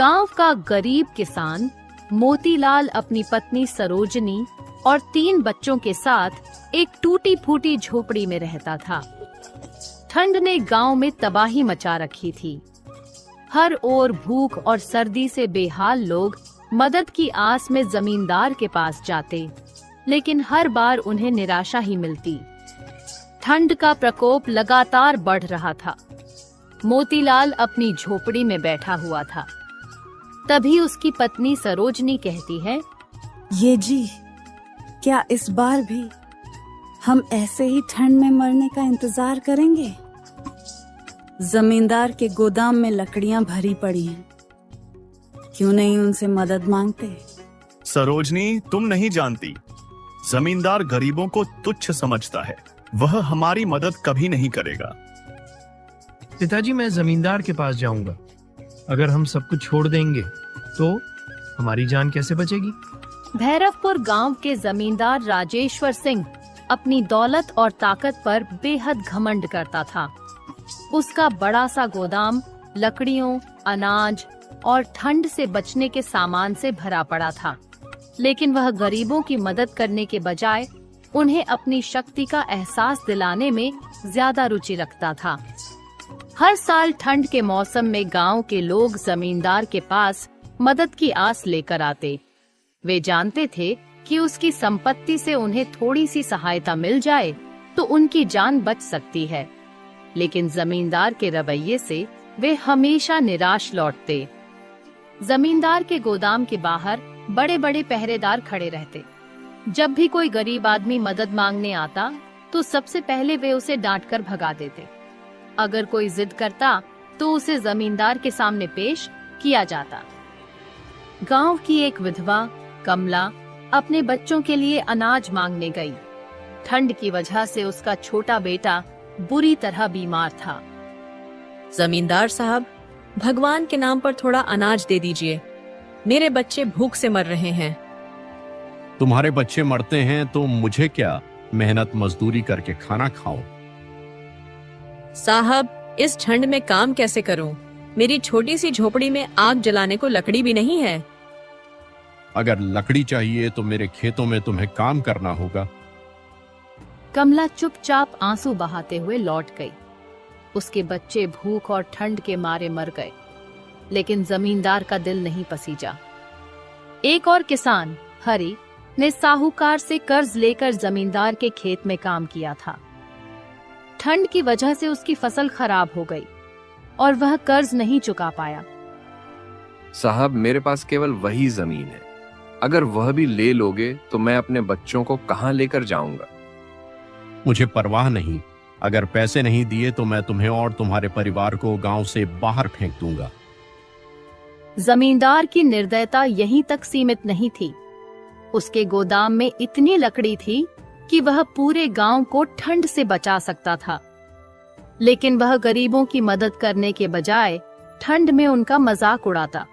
गांव का गरीब किसान मोतीलाल अपनी पत्नी सरोजनी और 3 बच्चों के साथ एक टूटी फूटी झोपड़ी में रहता था। ठंड ने गांव में तबाही मचा रखी थी। हर ओर भूख और सर्दी से बेहाल लोग मदद की आस में जमींदार के पास जाते, लेकिन हर बार उन्हें निराशा ही मिलती। ठंड का प्रकोप लगातार बढ़ रहा था। मोतीलाल अपनी झोपड़ी में बैठा हुआ था। तभी उसकी पत्नी सरोजनी कहती है, ये जी, क्या इस बार भी हम ऐसे ही ठंड में मरने का इंतजार करेंगे? जमींदार के गोदाम में लकड़ियां भरी पड़ी हैं, क्यों नहीं उनसे मदद मांगते? सरोजनी, तुम नहीं जानती, जमींदार गरीबों को तुच्छ समझता है। वह हमारी मदद कभी नहीं करेगा। पिताजी, मैं जमींदार के पास जाऊंगा। अगर हम सब कुछ छोड़ देंगे तो हमारी जान कैसे बचेगी? भैरवपुर गांव के जमींदार राजेश्वर सिंह अपनी दौलत और ताकत पर बेहद घमंड करता था। उसका बड़ा सा गोदाम लकड़ियों, अनाज और ठंड से बचने के सामान से भरा पड़ा था, लेकिन वह गरीबों की मदद करने के बजाय उन्हें अपनी शक्ति का एहसास दिलाने में ज्यादा रुचि रखता था। हर साल ठंड के मौसम में गांव के लोग जमींदार के पास मदद की आस लेकर आते। वे जानते थे कि उसकी संपत्ति से उन्हें थोड़ी सी सहायता मिल जाए तो उनकी जान बच सकती है, लेकिन जमींदार के रवैये से वे हमेशा निराश लौटते। जमींदार के गोदाम के बाहर बड़े बड़े पहरेदार खड़े रहते। जब भी कोई गरीब आदमी मदद मांगने आता तो सबसे पहले वे उसे डांटकर भगा देते। अगर कोई जिद करता तो उसे जमींदार के सामने पेश किया जाता। गांव की एक विधवा कमला अपने बच्चों के लिए अनाज मांगने गई। ठंड की वजह से उसका छोटा बेटा बुरी तरह बीमार था। जमींदार साहब, भगवान के नाम पर थोड़ा अनाज दे दीजिए। मेरे बच्चे भूख से मर रहे हैं। तुम्हारे बच्चे मरते हैं तो मुझे क्या, मेहनत मजदूरी करके खाना खाओ। साहब, इस ठंड में काम कैसे करूं? मेरी छोटी सी झोपड़ी में आग जलाने को लकड़ी भी नहीं है। अगर लकड़ी चाहिए तो मेरे खेतों में तुम्हें काम करना होगा। कमला चुपचाप आंसू बहाते हुए लौट गई। उसके बच्चे भूख और ठंड के मारे मर गए, लेकिन जमींदार का दिल नहीं पसीजा। एक और किसान हरि ने साहूकार से कर्ज लेकर जमींदार के खेत में काम किया था। ठंड की वजह से उसकी फसल खराब हो गई और वह कर्ज नहीं चुका पाया। साहब, मेरे पास केवल वही जमीन है। अगर वह भी ले लोगे तो मैं अपने बच्चों को कहां लेकर जाऊंगा? मुझे परवाह नहीं। अगर पैसे नहीं दिए तो मैं तुम्हें और तुम्हारे परिवार को गांव से बाहर फेंक दूंगा। जमींदार की निर्दयता यहीं तक सीमित नहीं थी। उसके गोदाम में इतनी लकड़ी थी कि वह पूरे गांव को ठंड से बचा सकता था, लेकिन वह गरीबों की मदद करने के बजाय ठंड में उनका मजाक उड़ाता।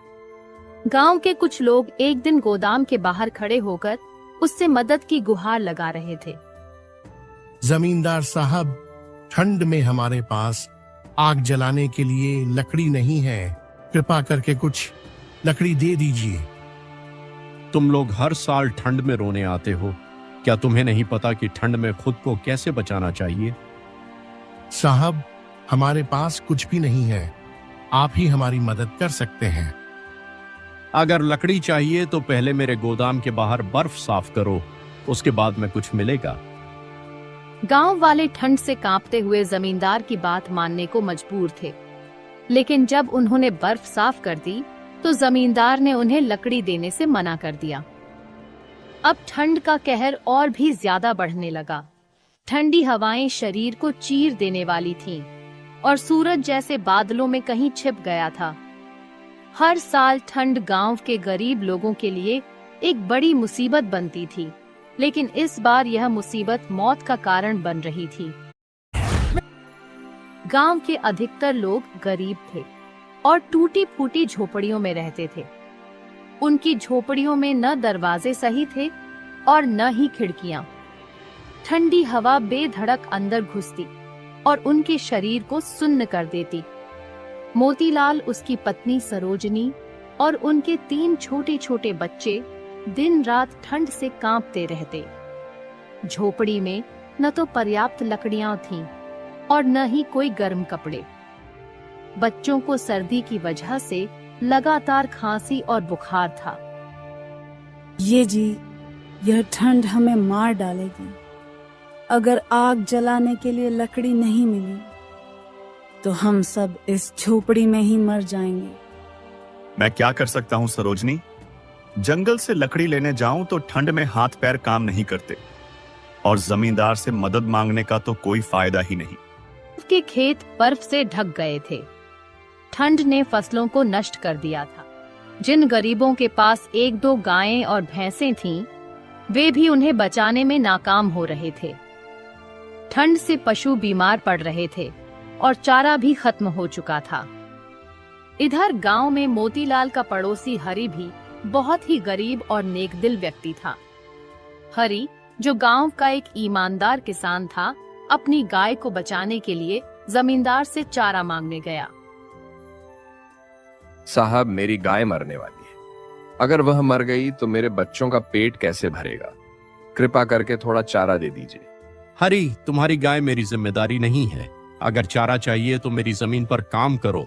गांव के कुछ लोग एक दिन गोदाम के बाहर खड़े होकर उससे मदद की गुहार लगा रहे थे। जमींदार साहब, ठंड में हमारे पास आग जलाने के लिए लकड़ी नहीं है। कृपा करके कुछ लकड़ी दे दीजिए। तुम लोग हर साल ठंड में रोने आते हो। क्या तुम्हें नहीं पता कि ठंड में खुद को कैसे बचाना चाहिए? साहब, हमारे पास कुछ भी नहीं है। आप ही हमारी मदद कर सकते हैं। अगर लकड़ी चाहिए तो पहले मेरे गोदाम के बाहर बर्फ साफ करो, उसके बाद में कुछ मिलेगा। गांव वाले ठंड से कांपते हुए जमींदार की बात मानने को मजबूर थे, लेकिन जब उन्होंने बर्फ साफ कर दी तो जमींदार ने उन्हें लकड़ी देने से मना कर दिया। अब ठंड का कहर और भी ज्यादा बढ़ने लगा। ठंडी हवाएं शरीर को चीर देने वाली थीं और सूरज जैसे बादलों में कहीं छिप गया था। हर साल ठंड गांव के गरीब लोगों के लिए एक बड़ी मुसीबत बनती थी, लेकिन इस बार यह मुसीबत मौत का कारण बन रही थी। गांव के अधिकतर लोग गरीब थे और टूटी फूटी झोपड़ियों में रहते थे। उनकी झोपड़ियों में न दरवाजे सही थे और न ही खिड़कियां। ठंडी हवा बेधड़क अंदर घुसती और उनके शरीर को सुन्न कर देती। मोतीलाल, उसकी पत्नी सरोजनी और उनके 3 छोटे छोटे बच्चे दिन रात ठंड से कांपते रहते। झोपड़ी में न तो पर्याप्त लकड़ियां थीं और न ही कोई गर्म कपड़े। बच्चों को सर्दी की वजह से लगातार खांसी और बुखार था। ये जी, यह ठंड हमें मार डालेगी। अगर आग जलाने के लिए लकड़ी नहीं मिली तो हम सब इस झोपड़ी में ही मर जाएंगे। मैं क्या कर सकता हूँ सरोजनी? जंगल से लकड़ी लेने जाऊं तो ठंड में हाथ पैर काम नहीं करते और जमींदार से मदद मांगने का तो कोई फायदा ही नहीं। उसके खेत बर्फ से ढक गए थे। ठंड ने फसलों को नष्ट कर दिया था। जिन गरीबों के पास 1-2 गायें और भैंसें थीं, वे भी उन्हें बचाने में नाकाम हो रहे थे। ठंड से पशु बीमार पड़ रहे थे और चारा भी खत्म हो चुका था। इधर गांव में मोतीलाल का पड़ोसी हरि भी बहुत ही गरीब और नेकदिल व्यक्ति था। हरि, जो गांव का एक ईमानदार किसान था, अपनी गाय को बचाने के लिए जमींदार से चारा मांगने गया। साहब, मेरी गाय मरने वाली है। अगर वह मर गई तो मेरे बच्चों का पेट कैसे भरेगा? कृपा करके थोड़ा चारा दे दीजिए। हरी, तुम्हारी गाय मेरी जिम्मेदारी नहीं है। अगर चारा चाहिए तो मेरी जमीन पर काम करो।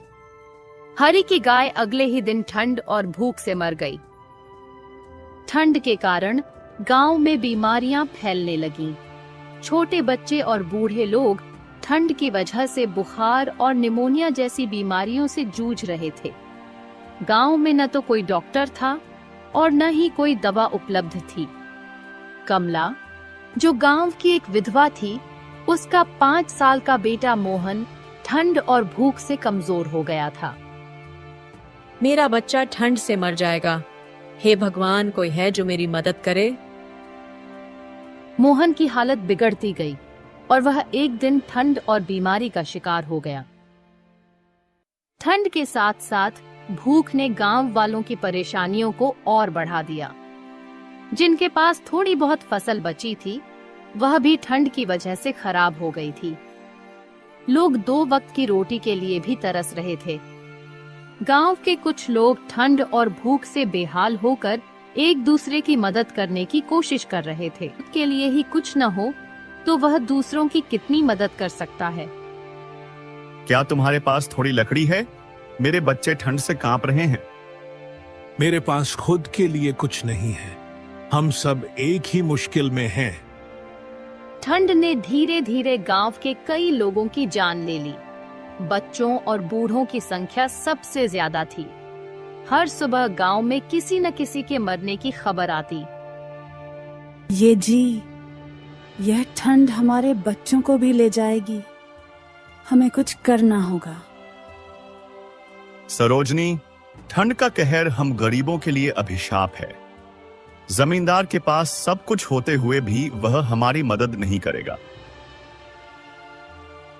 हरि की गाय अगले ही दिन ठंड और भूख से मर गई। ठंड के कारण गांव में बीमारियां फैलने लगीं। छोटे बच्चे और बूढ़े लोग ठंड की वजह से बुखार और निमोनिया जैसी बीमारियों से जूझ रहे थे। गांव में न तो कोई डॉक्टर था और न ही कोई दवा उपलब्ध थी। कमला, जो गांव की एक विधवा थी, उसका 5 साल का बेटा मोहन ठंड और भूख से कमजोर हो गया था। मेरा बच्चा ठंड से मर जाएगा। हे भगवान, कोई है जो मेरी मदद करे। मोहन की हालत बिगड़ती गई और वह एक दिन ठंड और बीमारी का शिकार हो गया। ठंड के साथ साथ भूख ने गांव वालों की परेशानियों को और बढ़ा दिया। जिनके पास थोड़ी बहुत फसल बची थी, वह भी ठंड की वजह से खराब हो गई थी। लोग 2 वक्त की रोटी के लिए भी तरस रहे थे। गांव के कुछ लोग ठंड और भूख से बेहाल होकर एक दूसरे की मदद करने की कोशिश कर रहे थे। के लिए ही कुछ न हो तो वह दूसरों की कितनी मदद कर सकता है। क्या तुम्हारे पास थोड़ी लकड़ी है? मेरे बच्चे ठंड से कांप रहे हैं। मेरे पास खुद के लिए कुछ नहीं है। हम सब एक ही मुश्किल में हैं। ठंड ने धीरे धीरे गांव के कई लोगों की जान ले ली। बच्चों और बूढ़ों की संख्या सबसे ज्यादा थी। हर सुबह गांव में किसी न किसी के मरने की खबर आती। ये जी, यह ठंड हमारे बच्चों को भी ले जाएगी। हमें कुछ करना होगा। सरोजनी, ठंड का कहर हम गरीबों के लिए अभिशाप है। जमींदार के पास सब कुछ होते हुए भी वह हमारी मदद नहीं करेगा।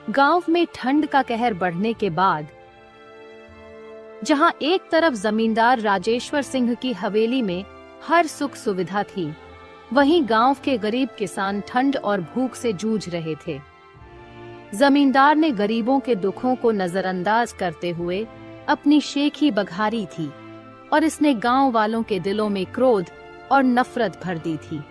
गांव में ठंड का कहर बढ़ने के बाद जहां एक तरफ जमींदार राजेश्वर सिंह की हवेली में हर सुख सुविधा थी, वहीं गांव के गरीब किसान ठंड और भूख से जूझ रहे थे। जमींदार ने गरीबों के दुखों को नजरअंदाज करते हुए अपनी शेखी बघारी थी और इसने गांव वालों के दिलों में क्रोध और नफरत भर दी थी।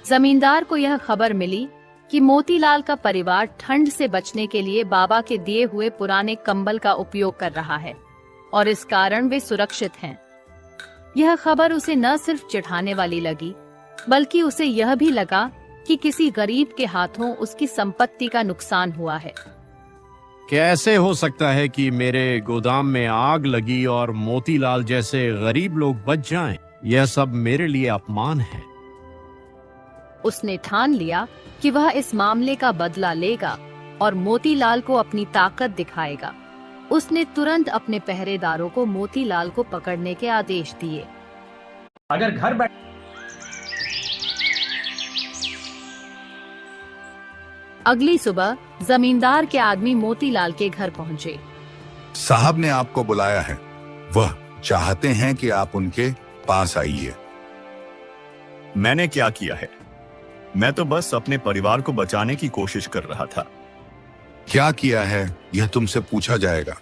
जमींदार को यह खबर मिली कि मोतीलाल का परिवार ठंड से बचने के लिए बाबा के दिए हुए पुराने कंबल का उपयोग कर रहा है और इस कारण वे सुरक्षित हैं। यह खबर उसे न सिर्फ चिढ़ाने वाली लगी, बल्कि उसे यह भी लगा कि किसी गरीब के हाथों उसकी संपत्ति का नुकसान हुआ है। कैसे हो सकता है कि मेरे गोदाम में आग लगी और मोतीलाल जैसे गरीब लोग बच जाएं? यह सब मेरे लिए अपमान है। उसने ठान लिया कि वह इस मामले का बदला लेगा और मोतीलाल को अपनी ताकत दिखाएगा। उसने तुरंत अपने पहरेदारों को मोतीलाल को पकड़ने के आदेश दिए। अगर घर बैठ अगली सुबह जमींदार के आदमी मोतीलाल के घर पहुंचे। साहब ने आपको बुलाया है। वह चाहते हैं कि आप उनके पास आइए। मैंने क्या किया है? मैं तो बस अपने परिवार को बचाने की कोशिश कर रहा था। क्या किया है यह तुमसे पूछा जाएगा।